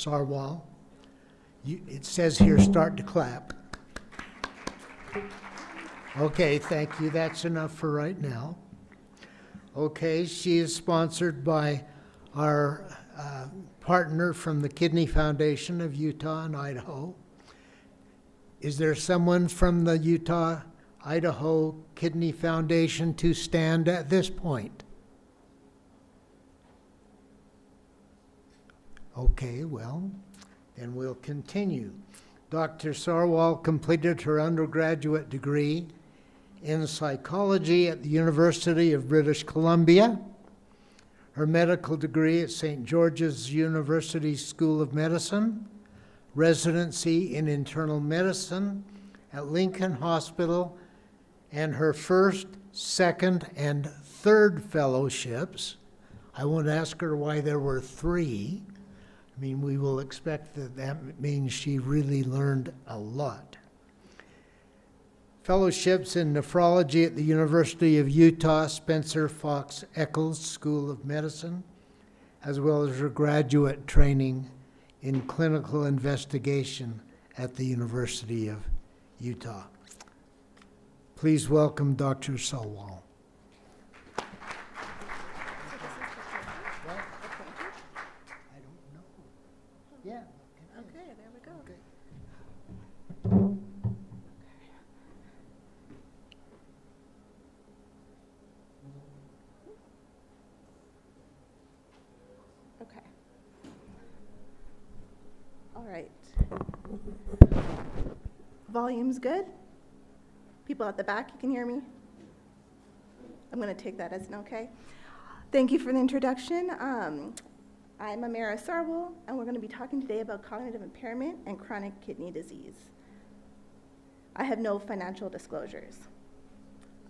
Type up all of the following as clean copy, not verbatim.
Sarwal. It says here, start to clap. Okay, thank you. That's enough for right now. Okay, she is sponsored by our partner from the Kidney Foundation of Utah and Idaho. Is there someone from the Utah-Idaho Kidney Foundation to stand at this point? Okay, well, then we'll continue. Dr. Sarwal completed her undergraduate degree in psychology at the University of British Columbia, her medical degree at St. George's University School of Medicine, residency in internal medicine at Lincoln Hospital, and her first, second, and third fellowships. I won't ask her why there were 3. I mean, we will expect that means she really learned a lot. Fellowships in nephrology at the University of Utah, Spencer Fox Eccles School of Medicine, as well as her graduate training in clinical investigation at the University of Utah. Please welcome Dr. Sarwal. Yeah. Okay, there we go. Okay. Okay. All right. Volume's good? People at the back, you can hear me? I'm going to take that as an okay. Thank you for the introduction. I'm Amara Sarwal, and we're going to be talking today about cognitive impairment and chronic kidney disease. I have no financial disclosures.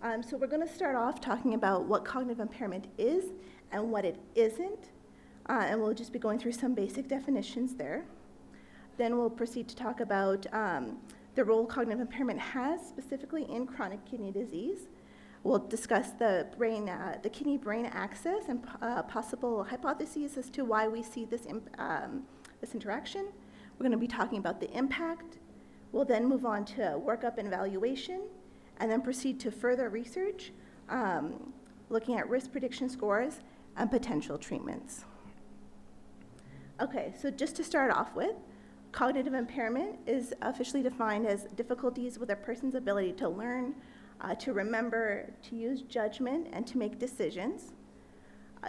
So we're going to start off talking about what cognitive impairment is and what it isn't, and we'll just be going through some basic definitions there. Then we'll proceed to talk about the role cognitive impairment has specifically in chronic kidney disease. We'll discuss the kidney-brain axis and possible hypotheses as to why we see this interaction. We're going to be talking about the impact. We'll then move on to workup and evaluation, and then proceed to further research, looking at risk prediction scores and potential treatments. Okay, so just to start off with, cognitive impairment is officially defined as difficulties with a person's ability to learn, to remember, to use judgment, and to make decisions.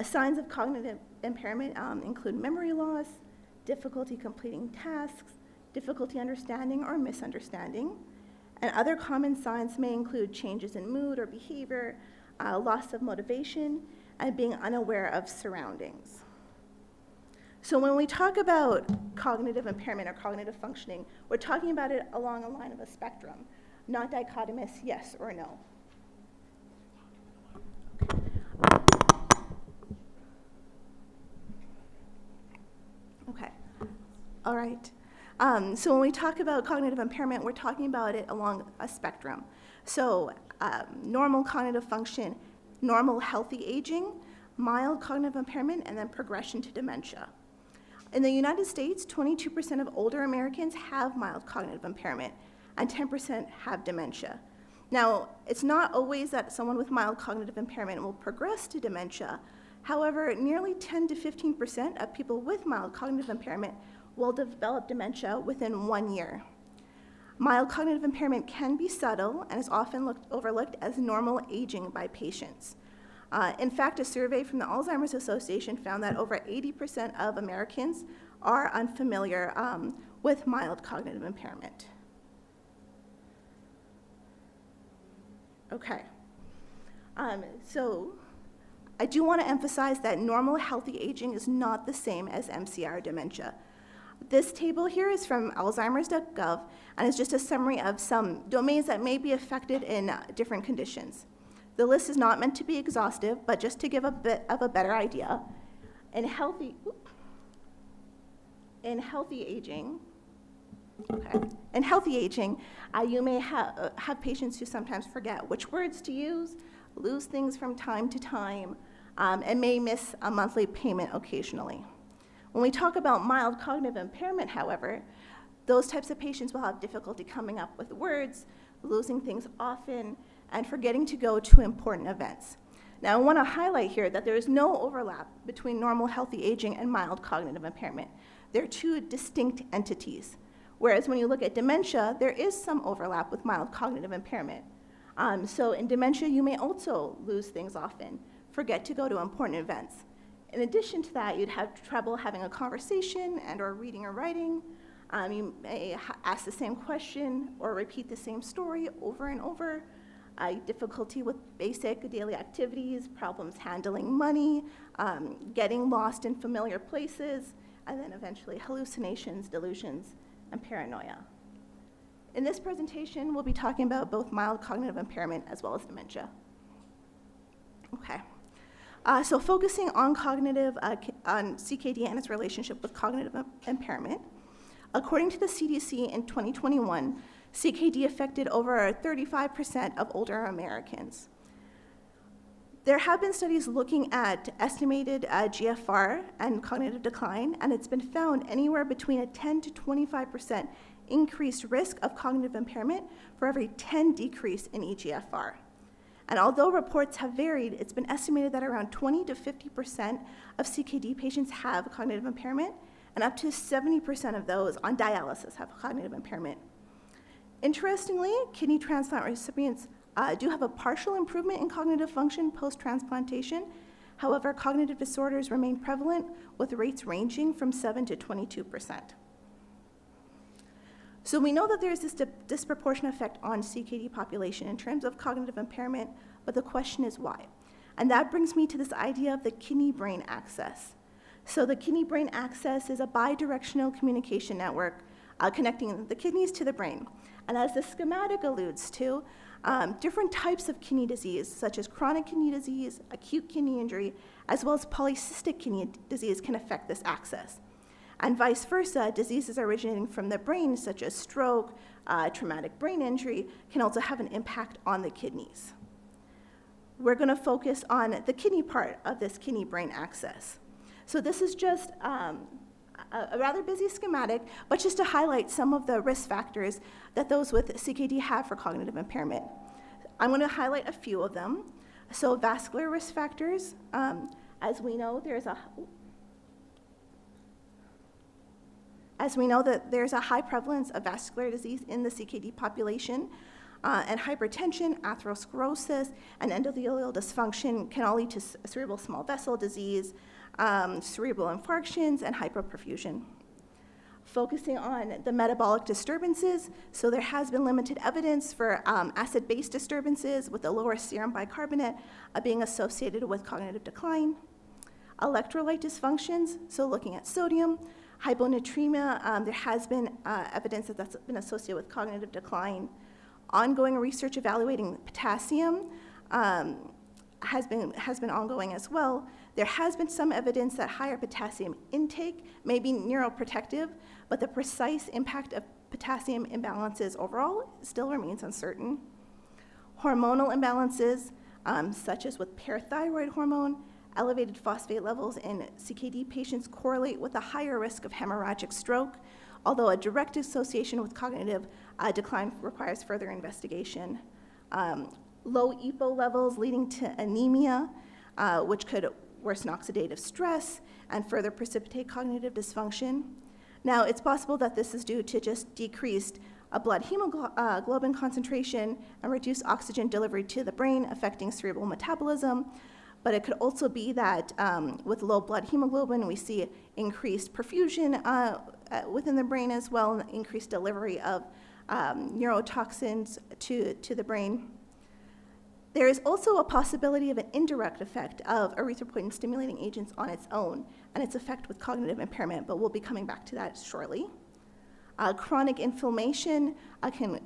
Signs of cognitive impairment include memory loss, difficulty completing tasks, difficulty understanding or misunderstanding. And other common signs may include changes in mood or behavior, loss of motivation, and being unaware of surroundings. So when we talk about cognitive impairment or cognitive functioning, we're talking about it along a line of a spectrum, not dichotomous yes or no. Okay, all right. So when we talk about cognitive impairment, we're talking about it along a spectrum. So normal cognitive function, normal healthy aging, mild cognitive impairment, and then progression to dementia. In the United States, 22% of older Americans have mild cognitive impairment, and 10% have dementia. Now, it's not always that someone with mild cognitive impairment will progress to dementia. However, nearly 10 to 15% of people with mild cognitive impairment will develop dementia within 1 year. Mild cognitive impairment can be subtle and is often overlooked as normal aging by patients. In fact, a survey from the Alzheimer's Association found that over 80% of Americans are unfamiliar with mild cognitive impairment. Okay, so I do want to emphasize that normal healthy aging is not the same as MCI or dementia. This table here is from alzheimers.gov and is just a summary of some domains that may be affected in different conditions. The list is not meant to be exhaustive, but just to give a bit of a better idea. In healthy aging, you may have patients who sometimes forget which words to use, lose things from time to time, and may miss a monthly payment occasionally. When we talk about mild cognitive impairment, however, those types of patients will have difficulty coming up with words, losing things often, and forgetting to go to important events. Now, I want to highlight here that there is no overlap between normal healthy aging and mild cognitive impairment. They're two distinct entities. Whereas when you look at dementia, there is some overlap with mild cognitive impairment. So in dementia, you may also lose things often, forget to go to important events. In addition to that, you'd have trouble having a conversation and or reading or writing. You may ask the same question or repeat the same story over and over. Difficulty with basic daily activities, problems handling money, getting lost in familiar places, and then eventually hallucinations, delusions, and paranoia. In this presentation, we'll be talking about both mild cognitive impairment as well as dementia. Okay. So focusing on on CKD and its relationship with cognitive impairment, according to the CDC in 2021, CKD affected over 35% of older Americans. There have been studies looking at estimated GFR and cognitive decline, and it's been found anywhere between a 10 to 25% increased risk of cognitive impairment for every 10 decrease in eGFR. And although reports have varied, it's been estimated that around 20 to 50% of CKD patients have cognitive impairment, and up to 70% of those on dialysis have cognitive impairment. Interestingly, kidney transplant recipients do have a partial improvement in cognitive function post-transplantation. However, cognitive disorders remain prevalent, with rates ranging from 7 to 22%. So we know that there is this disproportionate effect on CKD population in terms of cognitive impairment, but the question is why? And that brings me to this idea of the kidney-brain axis. So the kidney-brain axis is a bidirectional communication network connecting the kidneys to the brain. And as the schematic alludes to, different types of kidney disease, such as chronic kidney disease, acute kidney injury, as well as polycystic kidney disease can affect this axis. And vice versa, diseases originating from the brain, such as stroke, traumatic brain injury, can also have an impact on the kidneys. We're going to focus on the kidney part of this kidney-brain axis. So this is just a rather busy schematic, but just to highlight some of the risk factors that those with CKD have for cognitive impairment. I'm going to highlight a few of them. So vascular risk factors, as we know, there's a high prevalence of vascular disease in the CKD population, and hypertension, atherosclerosis, and endothelial dysfunction can all lead to cerebral small vessel disease, cerebral infarctions, and hypoperfusion. Focusing on the metabolic disturbances, so there has been limited evidence for acid-base disturbances with the lower serum bicarbonate being associated with cognitive decline. Electrolyte dysfunctions, so looking at sodium. Hyponatremia, there has been evidence that that's been associated with cognitive decline. Ongoing research evaluating potassium has been ongoing as well. There has been some evidence that higher potassium intake may be neuroprotective, but the precise impact of potassium imbalances overall still remains uncertain. Hormonal imbalances, such as with parathyroid hormone, elevated phosphate levels in CKD patients correlate with a higher risk of hemorrhagic stroke, although a direct association with cognitive decline requires further investigation. Low EPO levels leading to anemia, which could worsen oxidative stress and further precipitate cognitive dysfunction. Now, it's possible that this is due to just decreased blood hemoglobin concentration and reduced oxygen delivery to the brain, affecting cerebral metabolism. But it could also be that with low blood hemoglobin, we see increased perfusion within the brain as well, and increased delivery of neurotoxins to the brain. There is also a possibility of an indirect effect of erythropoietin-stimulating agents on its own and its effect with cognitive impairment, but we'll be coming back to that shortly. Chronic inflammation can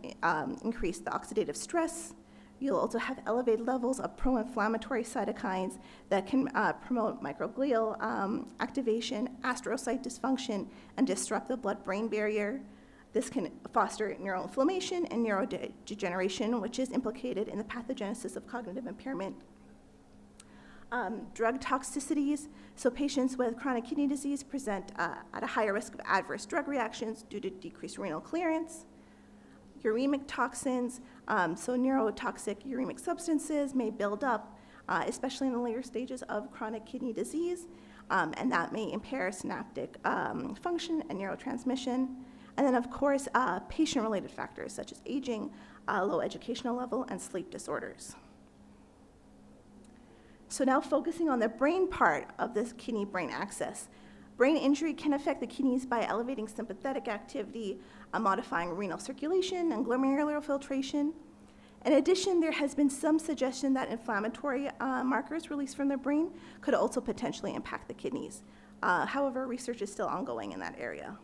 increase the oxidative stress. You'll also have elevated levels of pro-inflammatory cytokines that can promote microglial activation, astrocyte dysfunction, and disrupt the blood-brain barrier. This can foster neuroinflammation and neurodegeneration, which is implicated in the pathogenesis of cognitive impairment. Drug toxicities, so patients with chronic kidney disease present at a higher risk of adverse drug reactions due to decreased renal clearance. Uremic toxins, so neurotoxic uremic substances may build up, especially in the later stages of chronic kidney disease, and that may impair synaptic function and neurotransmission. And then, of course, patient-related factors such as aging, low educational level, and sleep disorders. So now focusing on the brain part of this kidney-brain axis. Brain injury can affect the kidneys by elevating sympathetic activity, modifying renal circulation, and glomerular filtration. In addition, there has been some suggestion that inflammatory markers released from the brain could also potentially impact the kidneys. However, research is still ongoing in that area.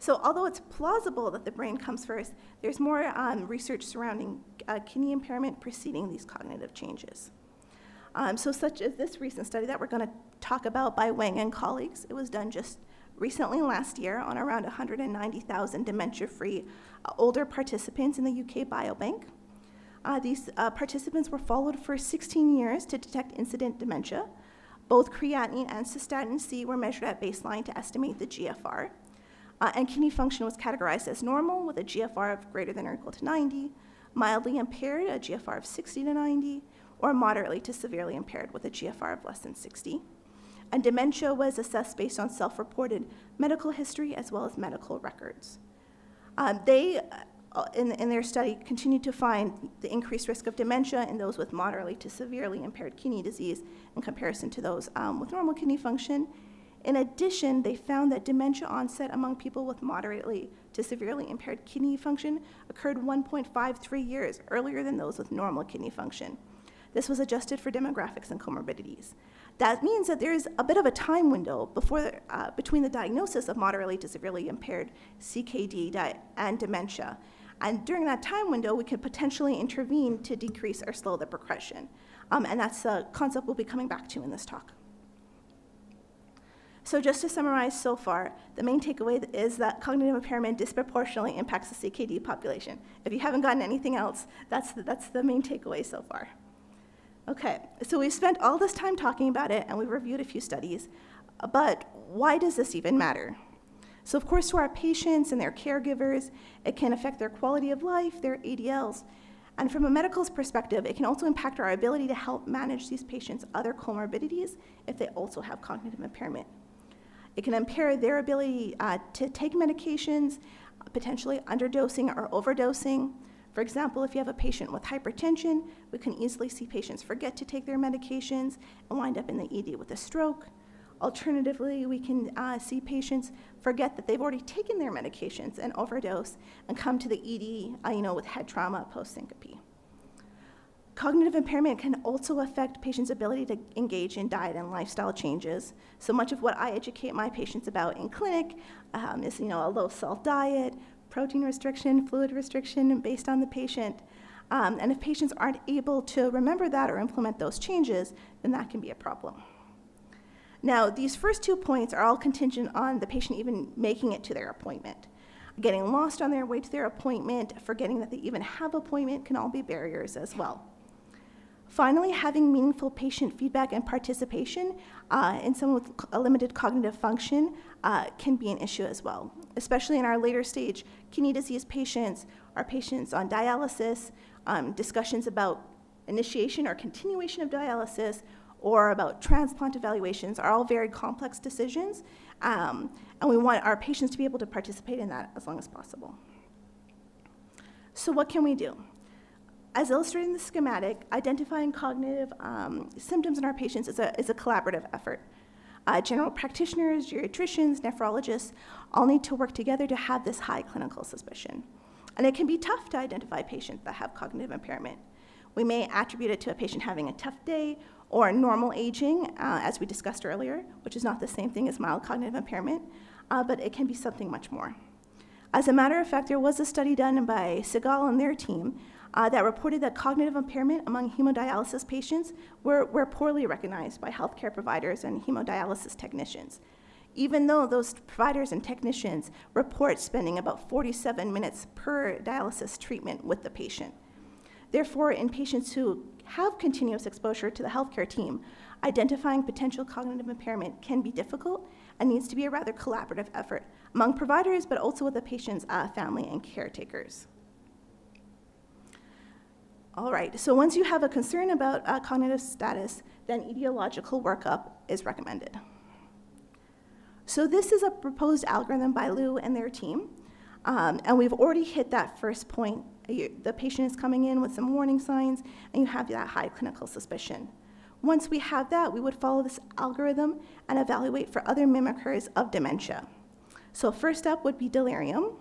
So although it's plausible that the brain comes first, there's more research surrounding kidney impairment preceding these cognitive changes. So such as this recent study that we're going to talk about by Wang and colleagues. It was done just recently last year on around 190,000 dementia-free older participants in the UK Biobank. These participants were followed for 16 years to detect incident dementia. Both creatinine and cystatin C were measured at baseline to estimate the GFR. And kidney function was categorized as normal with a GFR of greater than or equal to 90, mildly impaired, a GFR of 60 to 90, or moderately to severely impaired with a GFR of less than 60. And dementia was assessed based on self-reported medical history as well as medical records. They, in their study, continued to find the increased risk of dementia in those with moderately to severely impaired kidney disease in comparison to those with normal kidney function. In addition, they found that dementia onset among people with moderately to severely impaired kidney function occurred 1.53 years earlier than those with normal kidney function. This was adjusted for demographics and comorbidities. That means that there is a bit of a time window between the diagnosis of moderately to severely impaired CKD and dementia. And during that time window, we could potentially intervene to decrease or slow the progression. And that's a concept we'll be coming back to in this talk. So just to summarize so far, the main takeaway is that cognitive impairment disproportionately impacts the CKD population. If you haven't gotten anything else, that's the main takeaway so far. Okay, so we've spent all this time talking about it, and we've reviewed a few studies, but why does this even matter? So of course, to our patients and their caregivers, it can affect their quality of life, their ADLs, and from a medical's perspective, it can also impact our ability to help manage these patients' other comorbidities if they also have cognitive impairment. It can impair their ability to take medications, potentially underdosing or overdosing. For example, if you have a patient with hypertension, we can easily see patients forget to take their medications and wind up in the ED with a stroke. Alternatively, we can see patients forget that they've already taken their medications and overdose and come to the ED with head trauma post-syncope. Cognitive impairment can also affect patients' ability to engage in diet and lifestyle changes. So much of what I educate my patients about in clinic is a low-salt diet, protein restriction, fluid restriction based on the patient. And if patients aren't able to remember that or implement those changes, then that can be a problem. Now, these first 2 points are all contingent on the patient even making it to their appointment. Getting lost on their way to their appointment, forgetting that they even have an appointment can all be barriers as well. Finally, having meaningful patient feedback and participation in someone with a limited cognitive function can be an issue as well, especially in our later stage kidney disease patients, our patients on dialysis, discussions about initiation or continuation of dialysis, or about transplant evaluations are all very complex decisions, and we want our patients to be able to participate in that as long as possible. So what can we do? As illustrated in the schematic, identifying cognitive symptoms in our patients is a collaborative effort. General practitioners, geriatricians, nephrologists all need to work together to have this high clinical suspicion. And it can be tough to identify patients that have cognitive impairment. We may attribute it to a patient having a tough day or normal aging, as we discussed earlier, which is not the same thing as mild cognitive impairment, but it can be something much more. As a matter of fact, there was a study done by Sarwal and their team that reported that cognitive impairment among hemodialysis patients were poorly recognized by healthcare providers and hemodialysis technicians, even though those providers and technicians report spending about 47 minutes per dialysis treatment with the patient. Therefore, in patients who have continuous exposure to the healthcare team, identifying potential cognitive impairment can be difficult and needs to be a rather collaborative effort among providers, but also with the patient's family and caretakers. All right, so once you have a concern about cognitive status, then etiological workup is recommended. So this is a proposed algorithm by Lou and their team, and we've already hit that first point. The patient is coming in with some warning signs, and you have that high clinical suspicion. Once we have that, we would follow this algorithm and evaluate for other mimickers of dementia. So first up would be delirium.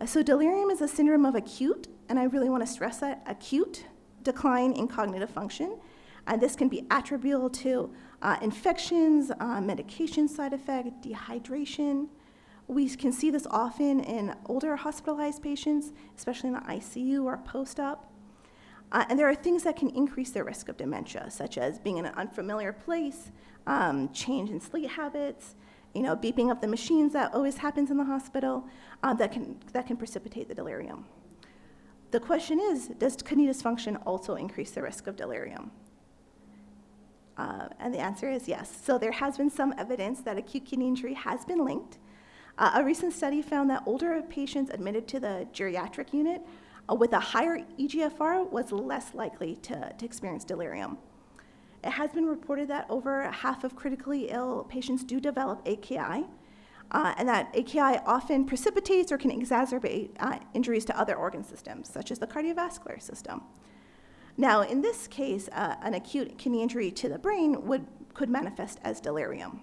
So delirium is a syndrome of acute, and I really want to stress that, acute decline in cognitive function. And this can be attributable to infections, medication side effect, dehydration. We can see this often in older hospitalized patients, especially in the ICU or post-op. And there are things that can increase the risk of dementia, such as being in an unfamiliar place, change in sleep habits, beeping of the machines that always happens in the hospital, that can precipitate the delirium. The question is, does kidney dysfunction also increase the risk of delirium? And the answer is yes. So there has been some evidence that acute kidney injury has been linked. A recent study found that older patients admitted to the geriatric unit with a higher EGFR was less likely to experience delirium. It has been reported that over half of critically ill patients do develop AKI, and that AKI often precipitates or can exacerbate injuries to other organ systems, such as the cardiovascular system. Now, in this case, an acute kidney injury to the brain could manifest as delirium.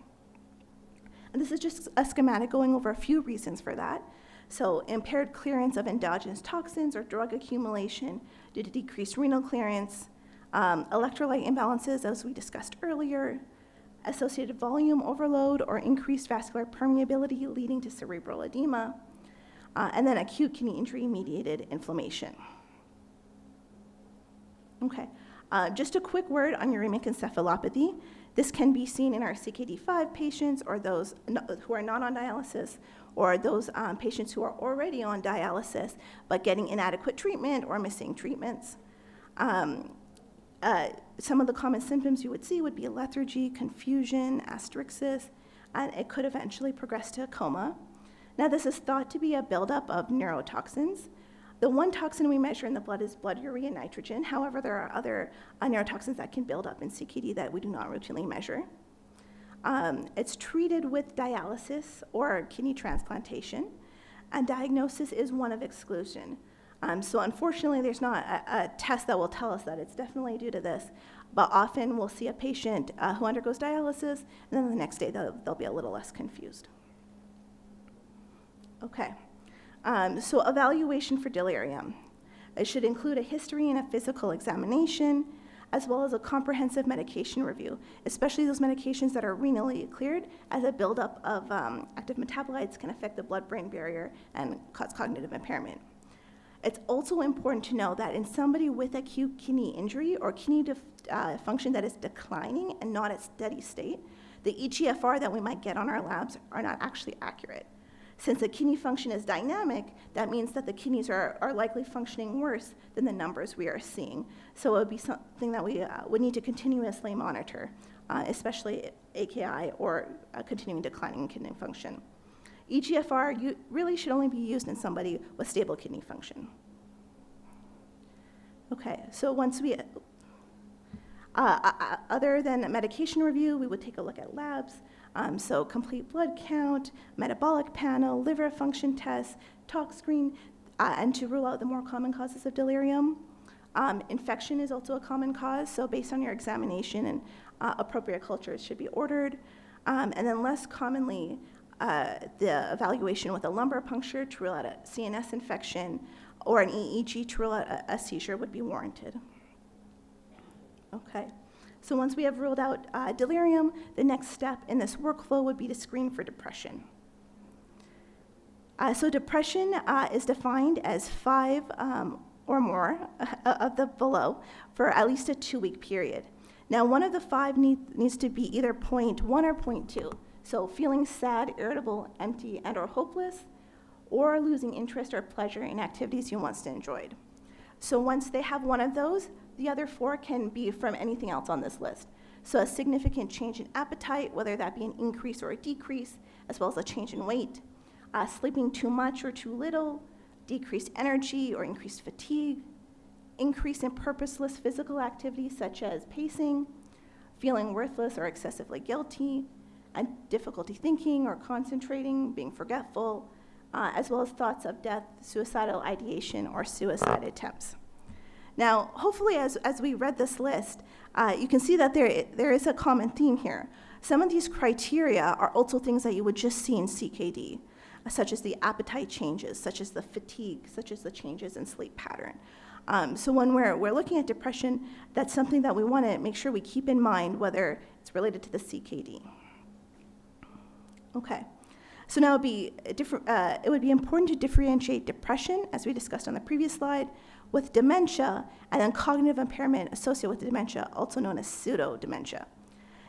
And this is just a schematic going over a few reasons for that. So impaired clearance of endogenous toxins or drug accumulation due to decreased renal clearance, electrolyte imbalances, as we discussed earlier, associated volume overload or increased vascular permeability leading to cerebral edema, and then acute kidney injury-mediated inflammation. Okay, just a quick word on uremic encephalopathy. This can be seen in our CKD5 patients or those who are not on dialysis, or those patients who are already on dialysis but getting inadequate treatment or missing treatments. Some of the common symptoms you would see would be lethargy, confusion, asterixis, and it could eventually progress to a coma. Now, this is thought to be a buildup of neurotoxins. The one toxin we measure in the blood is blood urea nitrogen. However, there are other neurotoxins that can build up in CKD that we do not routinely measure. It's treated with dialysis or kidney transplantation, and diagnosis is one of exclusion. So unfortunately, there's not a test that will tell us that it's definitely due to this, but often we'll see a patient who undergoes dialysis, and then the next day they'll be a little less confused. Okay, so evaluation for delirium. It should include a history and a physical examination, as well as a comprehensive medication review, especially those medications that are renally cleared, as a buildup of active metabolites can affect the blood-brain barrier and cause cognitive impairment. It's also important to know that in somebody with acute kidney injury or kidney function that is declining and not at steady state, the eGFR that we might get on our labs are not actually accurate. Since the kidney function is dynamic, that means that the kidneys are likely functioning worse than the numbers we are seeing. So it would be something that we would need to continuously monitor, especially AKI or continuing declining kidney function. eGFR really should only be used in somebody with stable kidney function. Okay, so once we, other than medication review, we would take a look at labs. So complete blood count, metabolic panel, liver function tests, tox screen, and to rule out the more common causes of delirium. Infection is also a common cause, so based on your examination and appropriate cultures should be ordered. And then less commonly, the evaluation with a lumbar puncture to rule out a CNS infection or an EEG to rule out a seizure would be warranted. Okay. So once we have ruled out delirium, the next step in this workflow would be to screen for depression. So depression is defined as 5 or more of the below for at least a 2-week period. Now, one of the 5 needs to be either 0.1 or 0.2. So feeling sad, irritable, empty, and or hopeless, or losing interest or pleasure in activities you once enjoyed. So once they have one of those, the other 4 can be from anything else on this list. So a significant change in appetite, whether that be an increase or a decrease, as well as a change in weight, sleeping too much or too little, decreased energy or increased fatigue, increase in purposeless physical activities such as pacing, feeling worthless or excessively guilty, and difficulty thinking or concentrating, being forgetful, as well as thoughts of death, suicidal ideation, or suicide attempts. Now, hopefully, as we read this list, you can see that there is a common theme here. Some of these criteria are also things that you would just see in CKD, such as the appetite changes, such as the fatigue, such as the changes in sleep pattern. So when we're looking at depression, that's something that we want to make sure we keep in mind, whether it's related to the CKD. Okay. So now it would be important to differentiate depression, as we discussed on the previous slide, with dementia, and then cognitive impairment associated with dementia, also known as pseudo-dementia.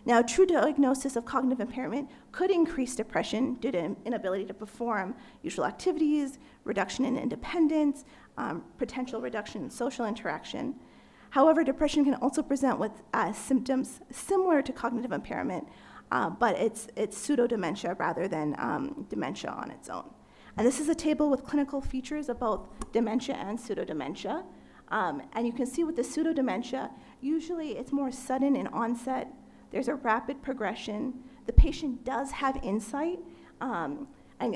Now, true diagnosis of cognitive impairment could increase depression due to inability to perform usual activities, reduction in independence, potential reduction in social interaction. However, depression can also present with symptoms similar to cognitive impairment, but it's pseudo-dementia rather than dementia on its own. And this is a table with clinical features of both dementia and pseudo-dementia. And you can see with the pseudo-dementia, usually it's more sudden in onset. There's a rapid progression. The patient does have insight and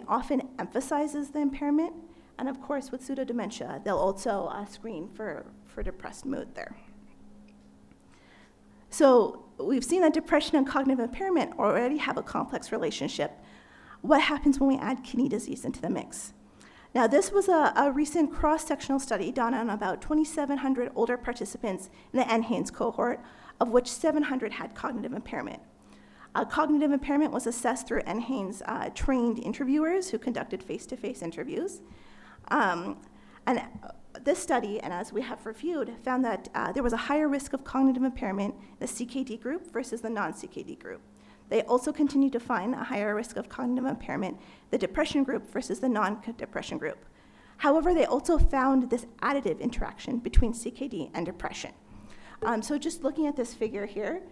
often emphasizes the impairment. And of course, with pseudo-dementia, they'll also screen for depressed mood there. So we've seen that depression and cognitive impairment already have a complex relationship. What happens when we add kidney disease into the mix? Now, this was a recent cross-sectional study done on about 2,700 older participants in the NHANES cohort, of which 700 had cognitive impairment. Cognitive impairment was assessed through NHANES trained interviewers who conducted face-to-face interviews. And this study, and as we have reviewed, found that there was a higher risk of cognitive impairment in the CKD group versus the non-CKD group. They also continued to find a higher risk of cognitive impairment in the depression group versus the non-depression group. However, they also found this additive interaction between CKD and depression. So just looking at this figure here,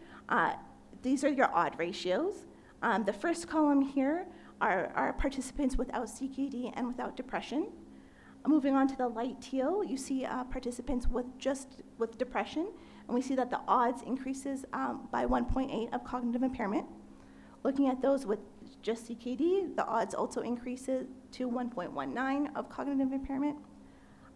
these are your odd ratios. The first column here are participants without CKD and without depression. Moving on to the light teal, you see participants with depression, and we see that the odds increases by 1.8 of cognitive impairment. Looking at those with just CKD, the odds also increases to 1.19 of cognitive impairment.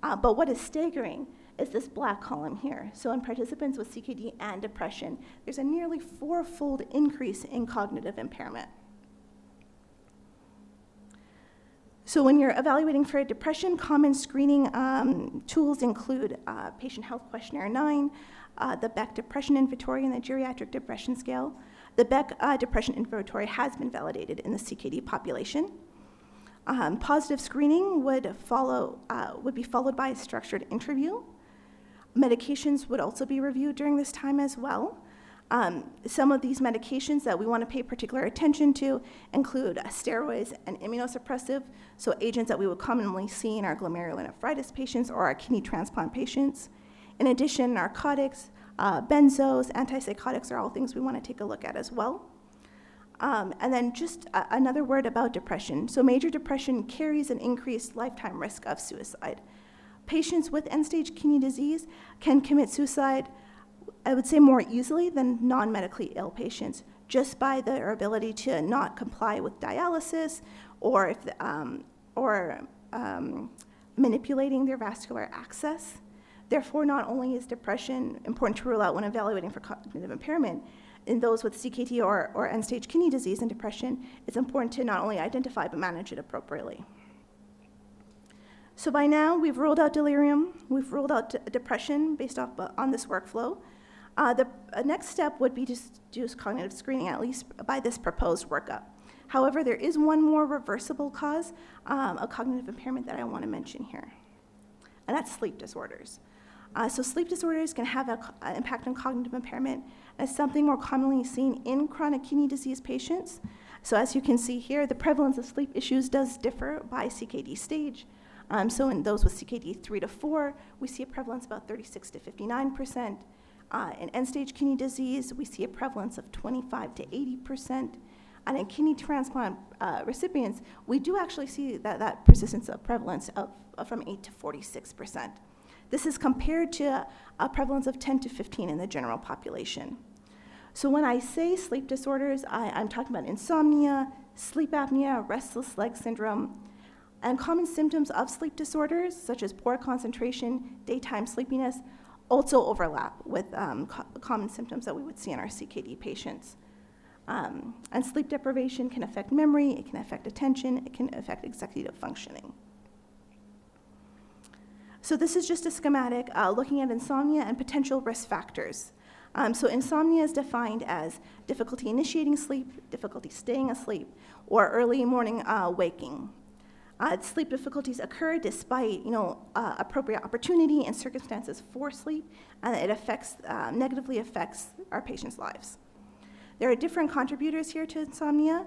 But what is staggering is this black column here. So in participants with CKD and depression, there's a nearly 4-fold increase in cognitive impairment. So when you're evaluating for depression, common screening tools include Patient Health Questionnaire 9, the Beck Depression Inventory, and the Geriatric Depression Scale. The Beck Depression Inventory has been validated in the CKD population. Positive screening would be followed by a structured interview. Medications would also be reviewed during this time as well. Some of these medications that we want to pay particular attention to include steroids and immunosuppressive, so agents that we would commonly see in our glomerulonephritis patients or our kidney transplant patients. In addition, narcotics, benzos, antipsychotics are all things we want to take a look at as well. And then just another word about depression. So major depression carries an increased lifetime risk of suicide. Patients with end-stage kidney disease can commit suicide, I would say, more easily than non-medically ill patients, just by their ability to not comply with dialysis or manipulating their vascular access. Therefore, not only is depression important to rule out when evaluating for cognitive impairment, in those with CKD or end-stage kidney disease and depression, it's important to not only identify but manage it appropriately. So by now, we've ruled out delirium, we've ruled out depression based on this workflow. The next step would be to do cognitive screening, at least by this proposed workup. However, there is one more reversible cause of cognitive impairment that I want to mention here, and that's sleep disorders. So sleep disorders can have an impact on cognitive impairment as something more commonly seen in chronic kidney disease patients. So as you can see here, the prevalence of sleep issues does differ by CKD stage. So in those with CKD 3 to 4, we see a prevalence about 36 to 59%. In end-stage kidney disease, we see a prevalence of 25 to 80%. And in kidney transplant recipients, we do actually see that persistence of prevalence from 8 to 46%. This is compared to a prevalence of 10 to 15 in the general population. So when I say sleep disorders, I'm talking about insomnia, sleep apnea, restless leg syndrome, and common symptoms of sleep disorders, such as poor concentration, daytime sleepiness, also overlap with common symptoms that we would see in our CKD patients. And sleep deprivation can affect memory, it can affect attention, it can affect executive functioning. So this is just a schematic looking at insomnia and potential risk factors. So insomnia is defined as difficulty initiating sleep, difficulty staying asleep, or early morning waking. Sleep difficulties occur despite, appropriate opportunity and circumstances for sleep, and it negatively affects our patients' lives. There are different contributors here to insomnia.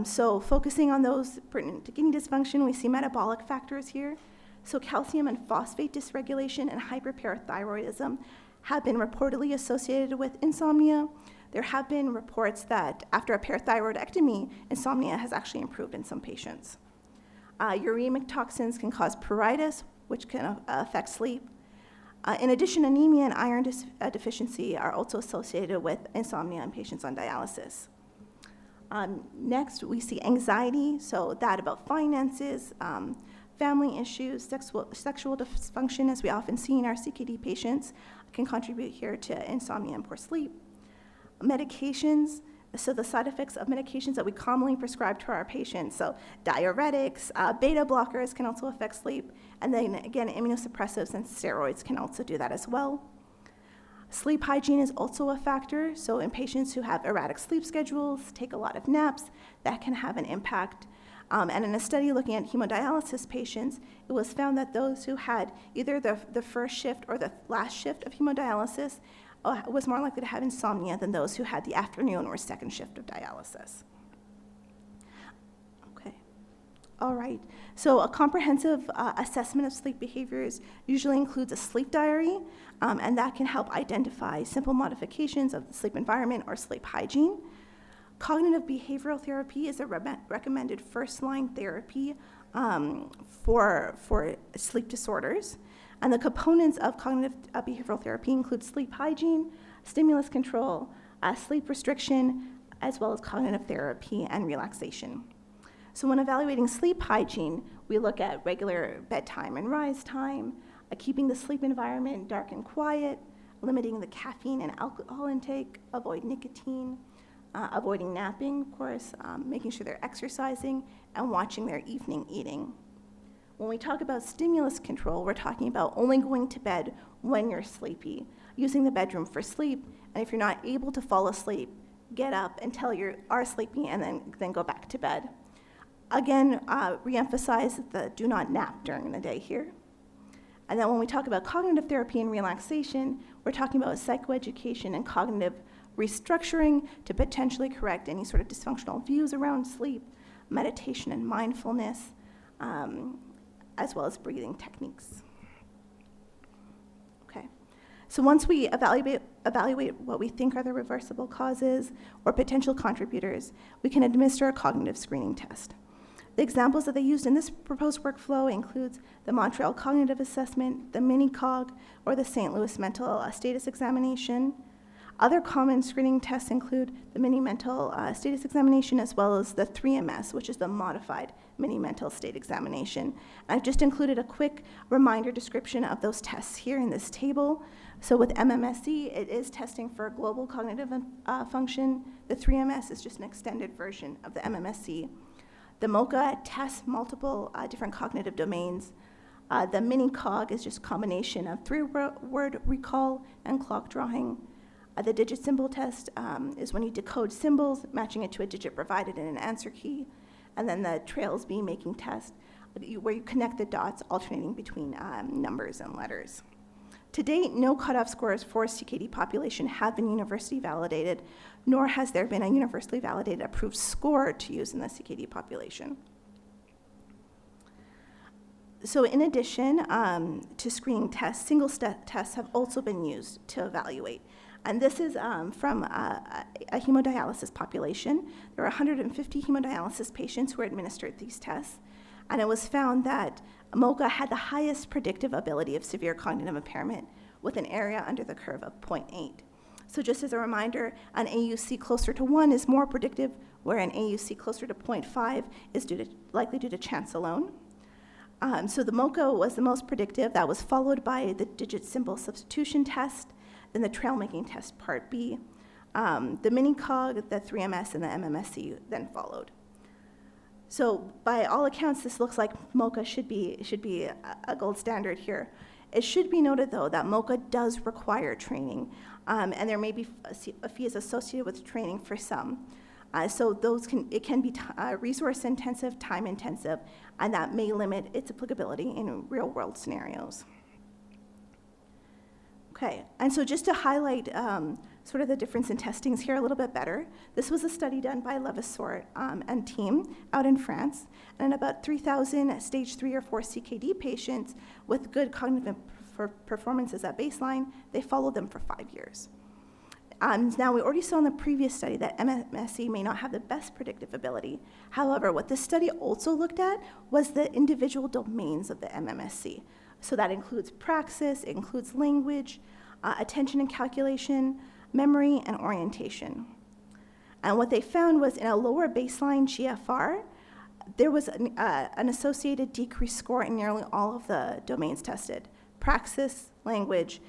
So focusing on those pertinent to kidney dysfunction, we see metabolic factors here. So calcium and phosphate dysregulation and hyperparathyroidism have been reportedly associated with insomnia. There have been reports that after a parathyroidectomy, insomnia has actually improved in some patients. Uremic toxins can cause pruritus, which can affect sleep. In addition, anemia and iron deficiency are also associated with insomnia in patients on dialysis. Next, we see anxiety, so that about finances, family issues, sexual dysfunction, as we often see in our CKD patients, can contribute here to insomnia and poor sleep. Medications, so the side effects of medications that we commonly prescribe to our patients, so diuretics, beta blockers can also affect sleep, and then again, immunosuppressives and steroids can also do that as well. Sleep hygiene is also a factor, so in patients who have erratic sleep schedules, take a lot of naps, that can have an impact. And in a study looking at hemodialysis patients, it was found that those who had either the first shift or the last shift of hemodialysis was more likely to have insomnia than those who had the afternoon or second shift of dialysis. Okay. All right. So a comprehensive assessment of sleep behaviors usually includes a sleep diary, and that can help identify simple modifications of the sleep environment or sleep hygiene. Cognitive behavioral therapy is a recommended first-line therapy for sleep disorders. And the components of cognitive behavioral therapy include sleep hygiene, stimulus control, sleep restriction, as well as cognitive therapy and relaxation. So when evaluating sleep hygiene, we look at regular bedtime and rise time, keeping the sleep environment dark and quiet, limiting the caffeine and alcohol intake, avoid nicotine, avoiding napping, of course, making sure they're exercising, and watching their evening eating. When we talk about stimulus control, we're talking about only going to bed when you're sleepy, using the bedroom for sleep, and if you're not able to fall asleep, get up until you are sleepy and then go back to bed. Again, reemphasize the do not nap during the day here. And then when we talk about cognitive therapy and relaxation, we're talking about psychoeducation and cognitive restructuring to potentially correct any sort of dysfunctional views around sleep, meditation and mindfulness, as well as breathing techniques. Okay, so once we evaluate what we think are the reversible causes or potential contributors, we can administer a cognitive screening test. The examples that they used in this proposed workflow includes the Montreal Cognitive Assessment, the Mini-Cog, or the St. Louis Mental Status Examination. Other common screening tests include the Mini Mental Status Examination, as well as the 3MS, which is the Modified Mini Mental State Examination. I've just included a quick reminder description of those tests here in this table. So with MMSE, it is testing for global cognitive function. The 3MS is just an extended version of the MMSE. The MOCA tests multiple different cognitive domains. The Mini-Cog is just a combination of 3-word recall and clock drawing. The digit symbol test is when you decode symbols, matching it to a digit provided in an answer key. And then the Trails B making test, where you connect the dots alternating between numbers and letters. To date, no cutoff scores for CKD population have been university validated, nor has there been a universally validated approved score to use in the CKD population. So in addition to screening tests, tests have also been used to evaluate. And this is from a hemodialysis population. There were 150 hemodialysis patients who were administered these tests. And it was found that MoCA had the highest predictive ability of severe cognitive impairment with an area under the curve of 0.8. So just as a reminder, an AUC closer to 1 is more predictive, where an AUC closer to 0.5 is likely due to chance alone. So the MoCA was the most predictive. That was followed by the digit symbol substitution test, then the trail-making test part B, the mini-cog, the 3MS, and the MMSC then followed. So by all accounts, this looks like MoCA should be a gold standard here. It should be noted, though, that MoCA does require training, and there may be fees associated with training for some. So it can be resource-intensive, time-intensive, and that may limit its applicability in real-world scenarios. Okay, and so just to highlight sort of the difference in testings here a little bit better, this was a study done by Levasseur and team out in France, and in about 3,000 stage 3 or 4 CKD patients with good cognitive performances at baseline, they followed them for 5 years. Now, we already saw in the previous study that MSCI may not have the best predictive ability. However, what this study also looked at was the individual domains of the MMSC. So that includes praxis, it includes language, attention and calculation, memory, and orientation. And what they found was in a lower baseline GFR, there was an associated decreased score in nearly all of the domains tested: praxis, language,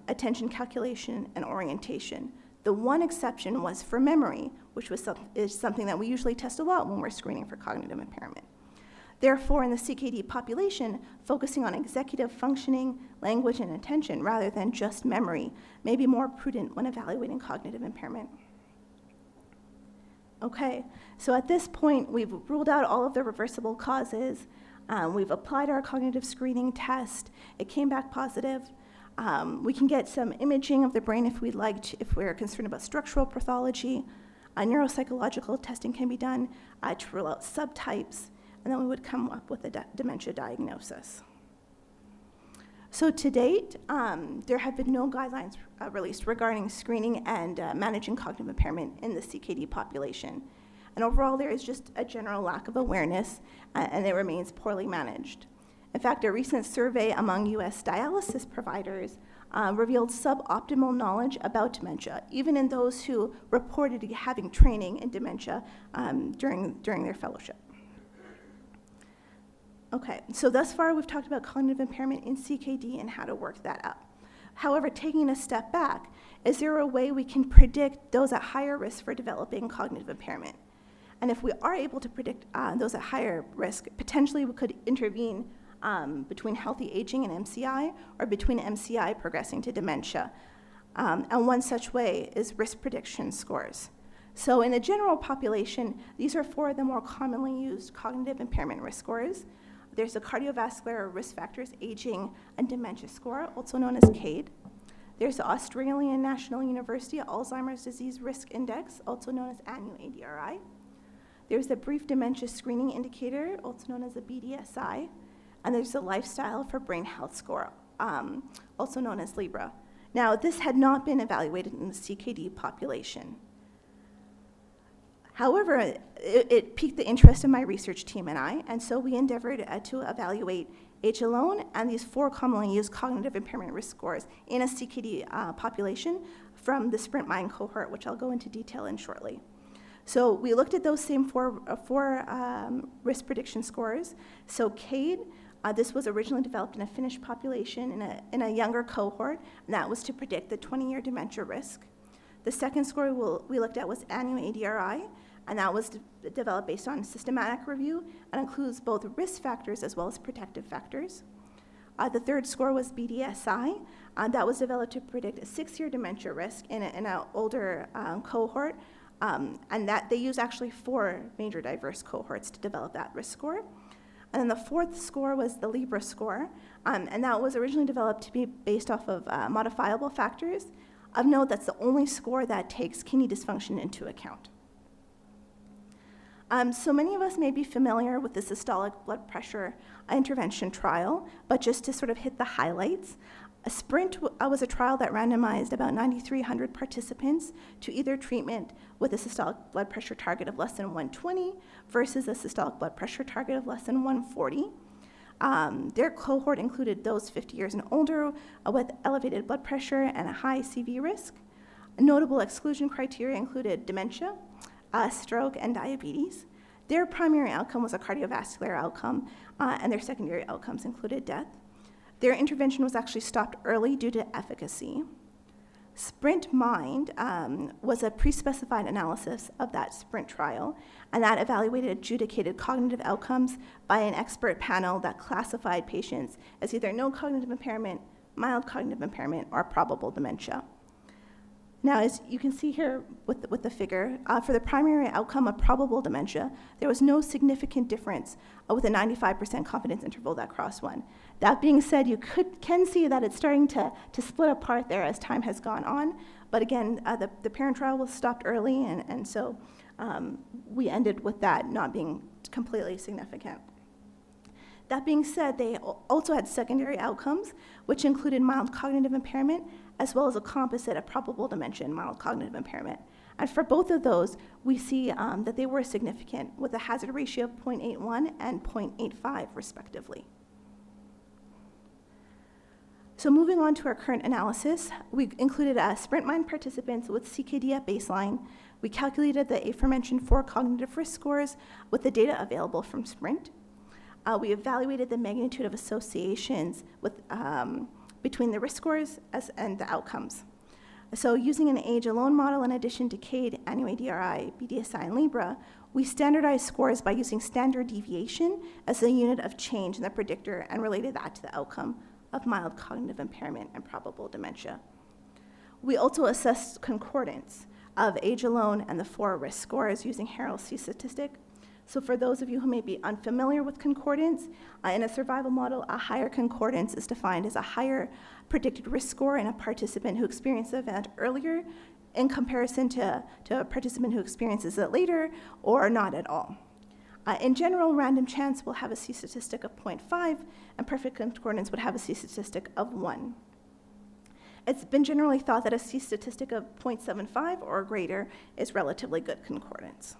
attention, calculation, and orientation. The one exception was for memory, which is something that we usually test a lot when we're screening for cognitive impairment. Therefore, in the CKD population, focusing on executive functioning, language, and attention rather than just memory may be more prudent when evaluating cognitive impairment. Okay, so at this point, we've ruled out all of the reversible causes. We've applied our cognitive screening test. It came back positive. We can get some imaging of the brain if we'd like to, if we're concerned about structural pathology. Neuropsychological testing can be done to rule out subtypes, and then we would come up with a dementia diagnosis. So to date, there have been no guidelines released regarding screening and managing cognitive impairment in the CKD population. And overall, there is just a general lack of awareness, and it remains poorly managed. In fact, a recent survey among US dialysis providers revealed suboptimal knowledge about dementia, even in those who reported having training in dementia during their fellowship. Okay, so thus far we've talked about cognitive impairment in CKD and how to work that up. However, taking a step back, is there a way we can predict those at higher risk for developing cognitive impairment? And if we are able to predict those at higher risk, potentially we could intervene between healthy aging and MCI, or between MCI progressing to dementia. And one such way is risk prediction scores. So in the general population, these are 4 of the more commonly used cognitive impairment risk scores. There's the cardiovascular risk factors, aging, and dementia score, also known as CADE. There's the Australian National University Alzheimer's Disease Risk Index, also known as ANU-ADRI. There's the Brief Dementia Screening Indicator, also known as the BDSI. And there's the Lifestyle for Brain Health score, also known as Libra. Now, this had not been evaluated in the CKD population. However, it piqued the interest of my research team and I, and so we endeavored to evaluate age alone and these 4 commonly used cognitive impairment risk scores in a CKD population from the Sprint Mind cohort, which I'll go into detail in shortly. So we looked at those same four risk prediction scores. So CADE, this was originally developed in a Finnish population in a younger cohort, and that was to predict the 20-year dementia risk. The second score we looked at was ANU-ADRI, and that was developed based on systematic review and includes both risk factors as well as protective factors. The third score was BDSI, that was developed to predict a 6-year dementia risk in an older cohort, and that they use actually 4 major diverse cohorts to develop that risk score. And then the fourth score was the Libra score, and that was originally developed to be based off of modifiable factors. Of note, that's the only score that takes kidney dysfunction into account. So many of us may be familiar with the systolic blood pressure intervention trial, but just to sort of hit the highlights, SPRINT was a trial that randomized about 9,300 participants to either treatment with a systolic blood pressure target of less than 120 versus a systolic blood pressure target of less than 140. Their cohort included those 50 years and older with elevated blood pressure and a high CV risk. Notable exclusion criteria included dementia, stroke, and diabetes. Their primary outcome was a cardiovascular outcome, and their secondary outcomes included death. Their intervention was actually stopped early due to efficacy. SPRINT Mind was a pre-specified analysis of that SPRINT trial, and that evaluated adjudicated cognitive outcomes by an expert panel that classified patients as either no cognitive impairment, mild cognitive impairment, or probable dementia. Now, as you can see here with the figure, for the primary outcome of probable dementia, there was no significant difference with a 95% confidence interval that crossed one. That being said, you can see that it's starting to split apart there as time has gone on. But again, the parent trial was stopped early, and so we ended with that not being completely significant. That being said, they also had secondary outcomes, which included mild cognitive impairment, as well as a composite of probable dementia and mild cognitive impairment. And for both of those, we see that they were significant with a hazard ratio of 0.81 and 0.85, respectively. So moving on to our current analysis, we included SPRINT Mind participants with CKD at baseline. We calculated the aforementioned 4 cognitive risk scores with the data available from SPRINT. We evaluated the magnitude of associations with, between the risk scores and the outcomes. So using an age-alone model in addition to CADE, ANU-ADRI, BDSI, and Libra, we standardized scores by using standard deviation as a unit of change in the predictor and related that to the outcome of mild cognitive impairment and probable dementia. We also assessed concordance of age alone and the 4 risk scores using Harrell's C statistic. So for those of you who may be unfamiliar with concordance, in a survival model, a higher concordance is defined as a higher predicted risk score in a participant who experienced the event earlier in comparison to a participant who experiences it later or not at all. In general, random chance will have a C statistic of 0.5, and perfect concordance would have a C statistic of 1. It's been generally thought that a C statistic of 0.75 or greater is relatively good concordance.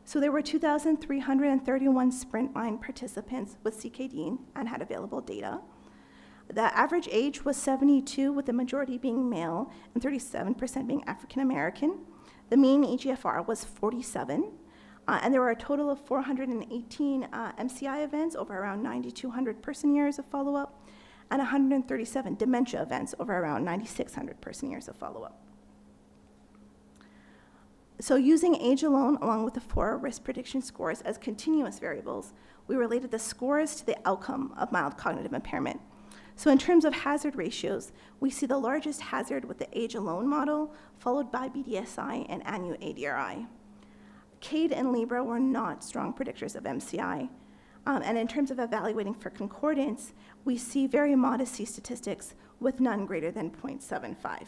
So there were 2,331 SPRINT Mind participants with CKD and had available data. The average age was 72, with the majority being male and 37% being African American. The mean eGFR was 47, and there were a total of 418 MCI events over around 9,200 person years of follow-up, and 137 dementia events over around 9,600 person years of follow-up. So using age alone, along with the 4 risk prediction scores as continuous variables, we related the scores to the outcome of mild cognitive impairment. So in terms of hazard ratios, we see the largest hazard with the age alone model, followed by BDSI and ANU-ADRI. CADE and Libra were not strong predictors of MCI. And in terms of evaluating for concordance, we see very modest C statistics with none greater than 0.75.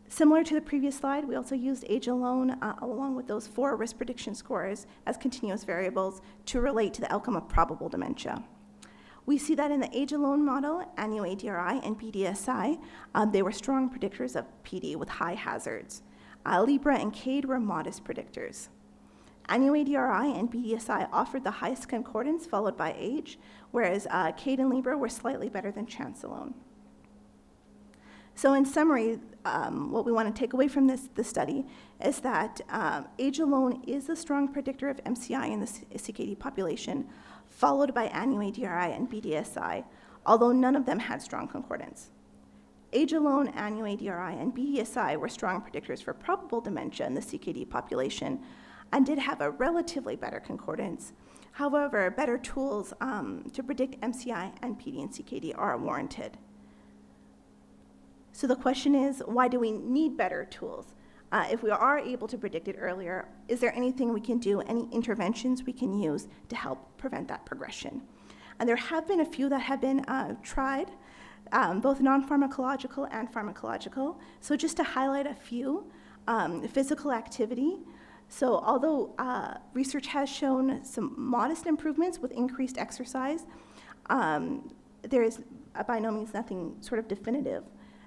Similar to the previous slide, we also used age alone along with those 4 risk prediction scores as continuous variables to relate to the outcome of probable dementia. We see that in the age alone model, ANU-ADRI and BDSI, they were strong predictors of PD with high hazards. Libra and CADE were modest predictors. ANU-ADRI and BDSI offered the highest concordance followed by age, whereas CADE and Libra were slightly better than chance alone. So in summary, what we want to take away from this study is that age alone is a strong predictor of MCI in the CKD population, followed by ANU-ADRI and BDSI, although none of them had strong concordance. Age alone, ANU-ADRI, and BDSI were strong predictors for probable dementia in the CKD population and did have a relatively better concordance. However, better tools to predict MCI and PD and CKD are warranted. So the question is, why do we need better tools? If we are able to predict it earlier, is there anything we can do, any interventions we can use to help prevent that progression? And there have been a few that have been tried, both non-pharmacological and pharmacological. So just to highlight a few, Physical activity. So although research has shown some modest improvements with increased exercise, there is by no means nothing sort of definitive.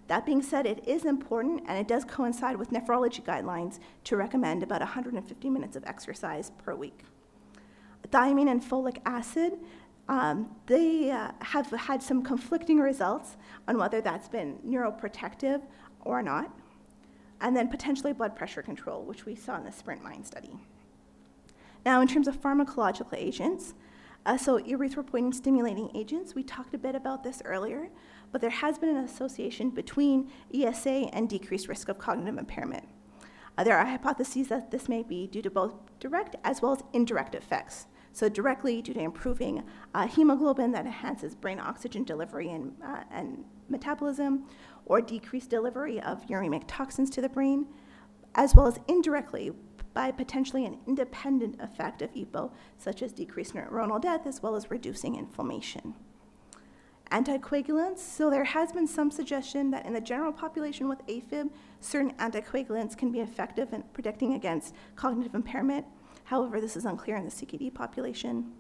That being said, it is important, and it does coincide with nephrology guidelines to recommend about 150 minutes of exercise per week. Thiamine and folic acid, they have had some conflicting results on whether that's been neuroprotective or not, and then potentially blood pressure control, which we saw in the Sprint Mind study. Now, in terms of pharmacological agents, so erythropoietin stimulating agents, we talked a bit about this earlier, but there has been an association between ESA and decreased risk of cognitive impairment. There are hypotheses that this may be due to both direct as well as indirect effects. So directly due to improving hemoglobin that enhances brain oxygen delivery and metabolism, or decreased delivery of uremic toxins to the brain, as well as indirectly by potentially an independent effect of EPO, such as decreased neuronal death, as well as reducing inflammation. Anticoagulants, so there has been some suggestion that in the general population with AFib, certain anticoagulants can be effective in protecting against cognitive impairment. However, this is unclear in the CKD population.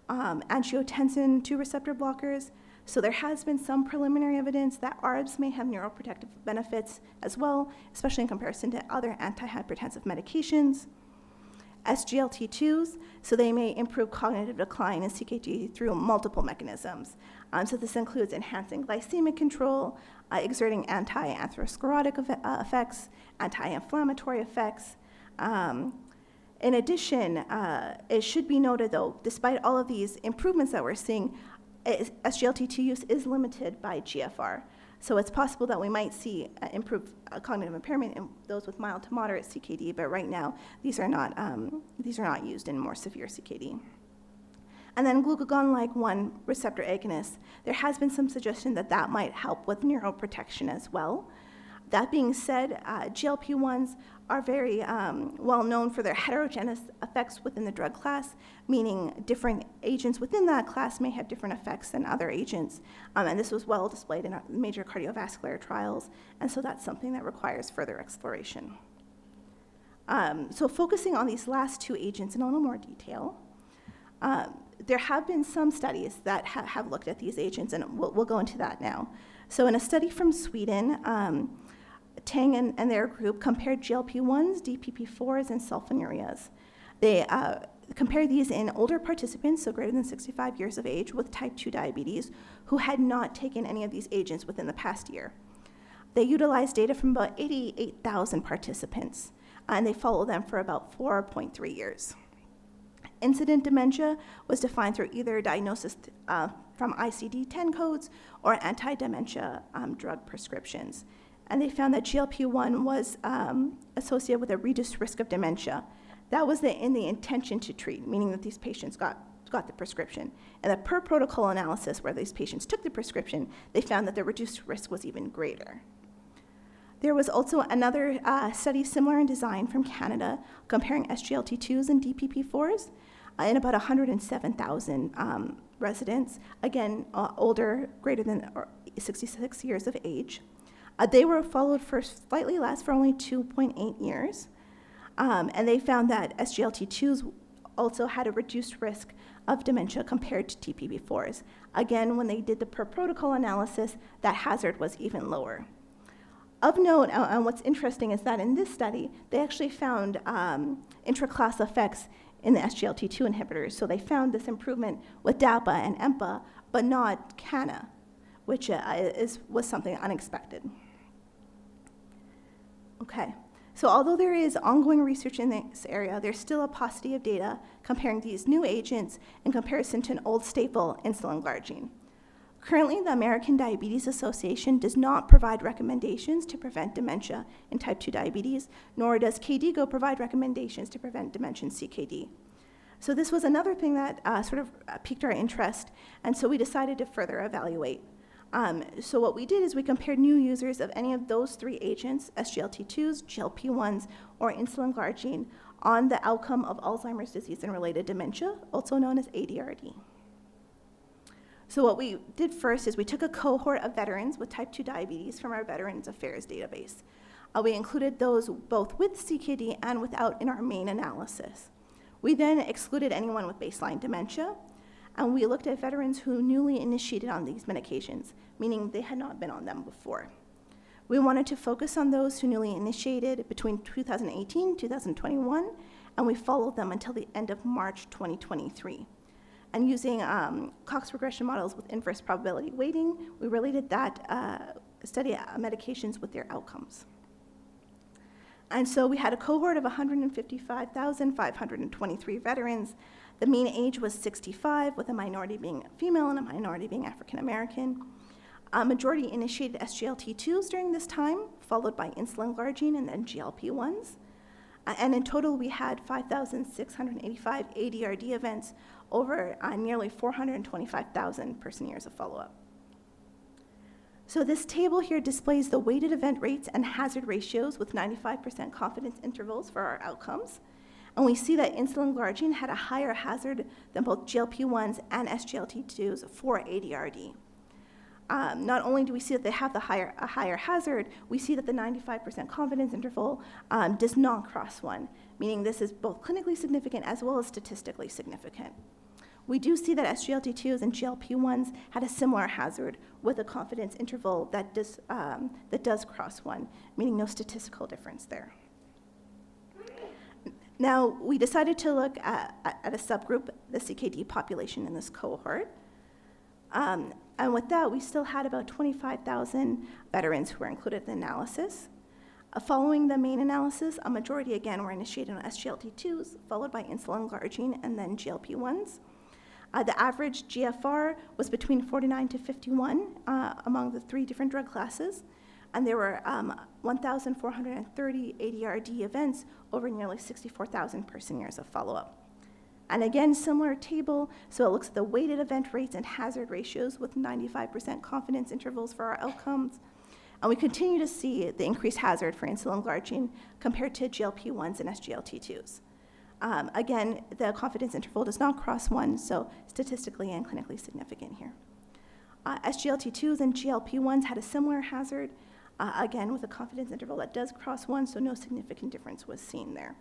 Angiotensin II receptor blockers, so there has been some preliminary evidence that ARBs may have neuroprotective benefits as well, especially in comparison to other antihypertensive medications. SGLT2s, so they may improve cognitive decline in CKD through multiple mechanisms. So this includes enhancing glycemic control, exerting anti-atherosclerotic effects, anti-inflammatory effects. In addition, it should be noted, though, despite all of these improvements that we're seeing, SGLT2 use is limited by GFR. So it's possible that we might see improved cognitive impairment in those with mild to moderate CKD, but right now these are not used in more severe CKD. And then glucagon-like 1 receptor agonists, there has been some suggestion that that might help with neuroprotection as well. That being said, GLP-1s are very well known for their heterogeneous effects within the drug class, meaning different agents within that class may have different effects than other agents. And this was well displayed in our major cardiovascular trials, and so that's something that requires further exploration. So focusing on these last two agents in a little more detail, there have been some studies that have looked at these agents, and we'll go into that now. So in a study from Sweden, Tang and their group compared GLP-1s, DPP-4s, and sulfonylureas. They compared these in older participants, so greater than 65 years of age, with type 2 diabetes, who had not taken any of these agents within the past year. They utilized data from about 88,000 participants, and they followed them for about 4.3 years. Incident dementia was defined through either diagnosis from ICD-10 codes or anti-dementia drug prescriptions. And they found that GLP-1 was associated with a reduced risk of dementia. That was in the intention to treat, meaning that these patients got the prescription. And the per protocol analysis where these patients took the prescription, they found that the reduced risk was even greater. There was also another study similar in design from Canada comparing SGLT2s and DPP-4s in about 107,000 residents, again, older, greater than 66 years of age. They were followed for slightly less, for only 2.8 years. And they found that SGLT2s also had a reduced risk of dementia compared to DPP-4s. Again, when they did the per protocol analysis, that hazard was even lower. Of note, and what's interesting is that in this study, they actually found intraclass effects in the SGLT2 inhibitors. So they found this improvement with DAPA and EMPA, but not CANA, which was something unexpected. Okay, so although there is ongoing research in this area, there's still a paucity of data comparing these new agents in comparison to an old staple, insulin glargine. Currently, the American Diabetes Association does not provide recommendations to prevent dementia in type 2 diabetes, nor does KDIGO provide recommendations to prevent dementia in CKD. So this was another thing that sort of piqued our interest, and so we decided to further evaluate. So what we did is we compared new users of any of those three agents, SGLT2s, GLP-1s, or insulin glargine, on the outcome of Alzheimer's disease and related dementia, also known as ADRD. So what we did first is we took a cohort of veterans with type 2 diabetes from our Veterans Affairs database. We included those both with CKD and without in our main analysis. We then excluded anyone with baseline dementia, and we looked at veterans who newly initiated on these medications, meaning they had not been on them before. We wanted to focus on those who newly initiated between 2018 and 2021, and we followed them until the end of March 2023. And using Cox regression models with inverse probability weighting, we related that study medications with their outcomes. And so we had a cohort of 155,523 veterans. The mean age was 65, with a minority being female and a minority being African American. A majority initiated SGLT2s during this time, followed by insulin glargine and then GLP-1s. And in total, we had 5,685 ADRD events over nearly 425,000 person years of follow-up. So this table here displays the weighted event rates and hazard ratios with 95% confidence intervals for our outcomes. And we see that insulin glargine had a higher hazard than both GLP-1s and SGLT2s for ADRD. Not only do we see that they have a higher hazard, we see that the 95% confidence interval does not cross one, meaning this is both clinically significant as well as statistically significant. We do see that SGLT2s and GLP-1s had a similar hazard with a confidence interval that does cross one, meaning no statistical difference there. Now, we decided to look at a subgroup, the CKD population in this cohort. And with that, we still had about 25,000 veterans who were included in the analysis. Following the main analysis, a majority, again, were initiated on SGLT2s, followed by insulin glargine and then GLP-1s. The average GFR was between 49 to 51 among the three different drug classes, and there were 1,430 ADRD events over nearly 64,000 person years of follow-up. And again, similar table, so it looks at the weighted event rates and hazard ratios with 95% confidence intervals for our outcomes. And we continue to see the increased hazard for insulin glargine compared to GLP-1s and SGLT2s. Again, the confidence interval does not cross one, so statistically and clinically significant here. SGLT2s and GLP-1s had a similar hazard, again with a confidence interval that does cross one, so no significant difference was seen there.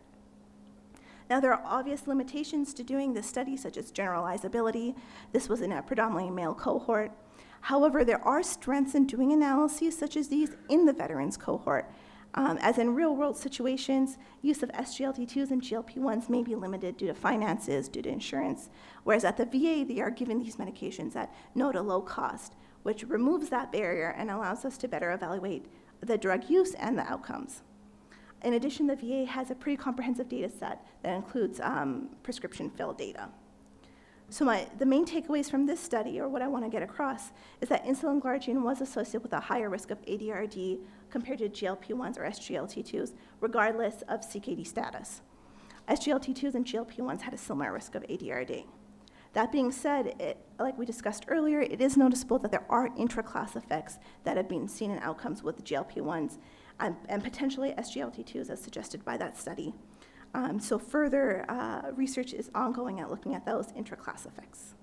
Now, there are obvious limitations to doing this study, such as generalizability. This was in a predominantly male cohort. However, there are strengths in doing analyses such as these in the veterans cohort. As in real-world situations, use of SGLT2s and GLP-1s may be limited due to finances, due to insurance, whereas at the VA, they are given these medications at no to low cost, which removes that barrier and allows us to better evaluate the drug use and the outcomes. In addition, the VA has a pretty comprehensive data set that includes prescription fill data. So the main takeaways from this study, or what I want to get across, is that insulin glargine was associated with a higher risk of ADRD compared to GLP-1s or SGLT2s, regardless of CKD status. SGLT2s and GLP-1s had a similar risk of ADRD. That being said, like we discussed earlier, it is noticeable that there are intra-class effects that have been seen in outcomes with GLP-1s and potentially SGLT2s as suggested by that study. So further research is ongoing at looking at those intra-class effects.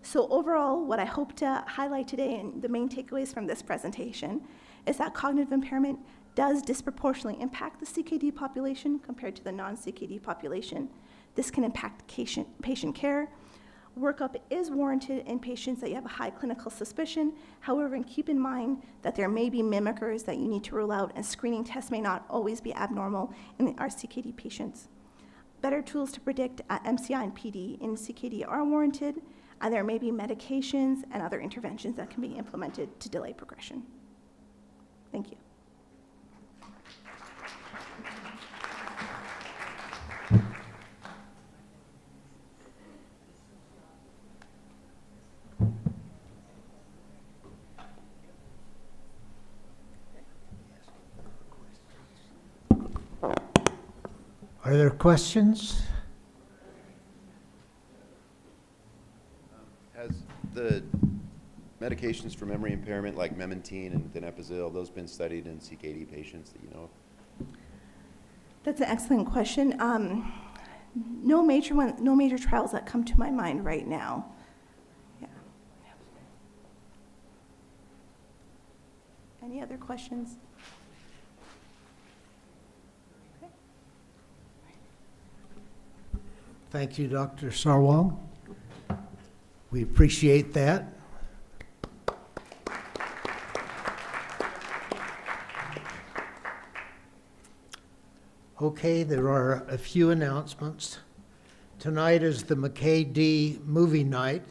So overall, what I hope to highlight today and the main takeaways from this presentation is that cognitive impairment does disproportionately impact the CKD population compared to the non-CKD population. This can impact patient care. Workup is warranted in patients that you have a high clinical suspicion. However, and keep in mind that there may be mimickers that you need to rule out, and screening tests may not always be abnormal in our CKD patients. Better tools to predict MCI and PD in CKD are warranted, and there may be medications and other interventions that can be implemented to delay progression. Thank you. Are there questions? Has the medications for memory impairment like memantine and donepezil, those been studied in CKD patients that you know of? That's an excellent question. No major trials that come to my mind right now. Yeah. Any other questions? Thank you, Dr. Sarwal. We appreciate that. Okay, there are a few announcements. Tonight is the McKay D movie night,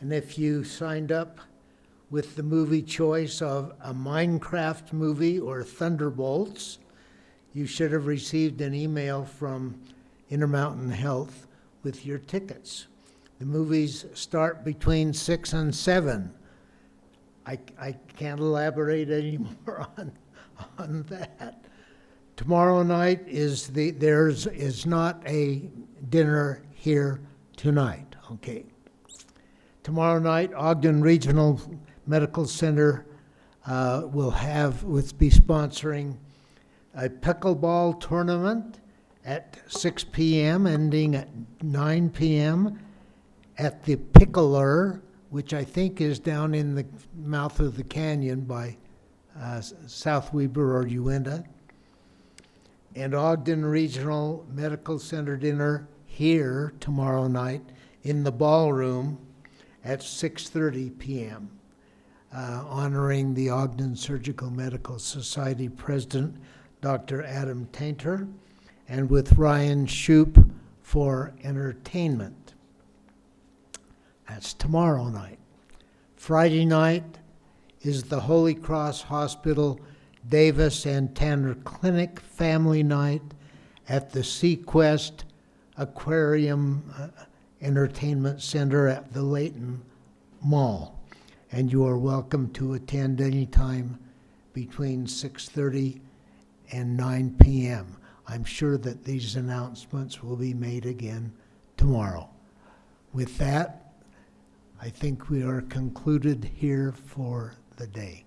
and if you signed up with the movie choice of a Minecraft movie or Thunderbolts, you should have received an email from Intermountain Health with your tickets. The movies start between 6 and 7. I can't elaborate any more on that. Tomorrow night is not a dinner here tonight, okay? Tomorrow night, Ogden Regional Medical Center will be sponsoring a pickleball tournament at 6 p.m., ending at 9 p.m. at the Pickler, which I think is down in the mouth of the canyon by South Weber or Uinta. And Ogden Regional Medical Center dinner here tomorrow night in the ballroom at 6:30 p.m., honoring the Ogden Surgical Medical Society President, Dr. Adam Tainter, and with Ryan Shoup for entertainment. That's tomorrow night. Friday night is the Holy Cross Hospital Davis and Tanner Clinic Family Night at the Sequest Aquarium Entertainment Center at the Layton Mall. And you are welcome to attend anytime between 6:30 and 9 p.m. I'm sure that these announcements will be made again tomorrow. With that, I think we are concluded here for the day.